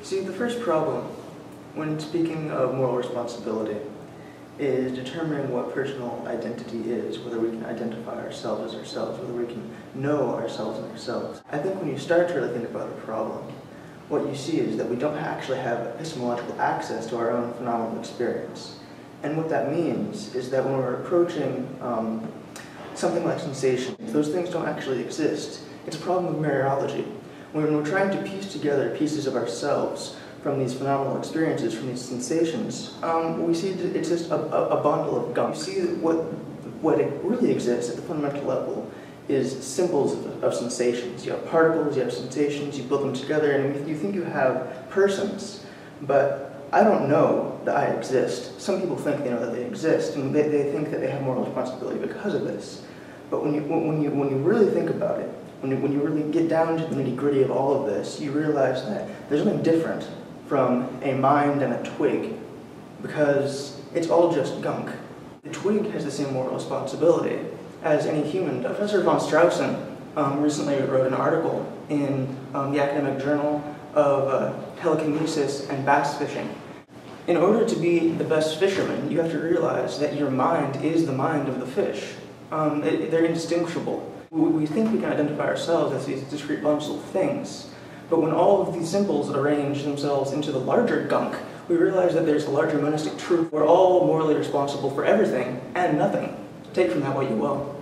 See, the first problem when speaking of moral responsibility is determining what personal identity is, whether we can identify ourselves as ourselves, whether we can know ourselves and ourselves. I think when you start to really think about the problem, what you see is that we don't actually have epistemological access to our own phenomenal experience. And what that means is that when we're approaching something like sensation, if those things don't actually exist, it's a problem of mereology. When we're trying to piece together pieces of ourselves from these phenomenal experiences, from these sensations, we see that it's just a bundle of gunk. You see that what it really exists at the fundamental level is symbols of sensations. You have particles, you have sensations, you build them together, and you think you have persons, but I don't know that I exist. Some people think they know that they exist, and they think that they have moral responsibility because of this. But when you really think about it, when you really get down to the nitty-gritty of all of this, you realize that there's something different from a mind and a twig, because it's all just gunk. The twig has the same moral responsibility as any human does. Professor von Straussen recently wrote an article in the academic journal of telekinesis and bass fishing. In order to be the best fisherman, you have to realize that your mind is the mind of the fish. They're indistinguishable. We think we can identify ourselves as these discrete bundles of things, but when all of these symbols arrange themselves into the larger gunk, we realize that there's a larger monistic truth. We're all morally responsible for everything and nothing. Take from that what you will.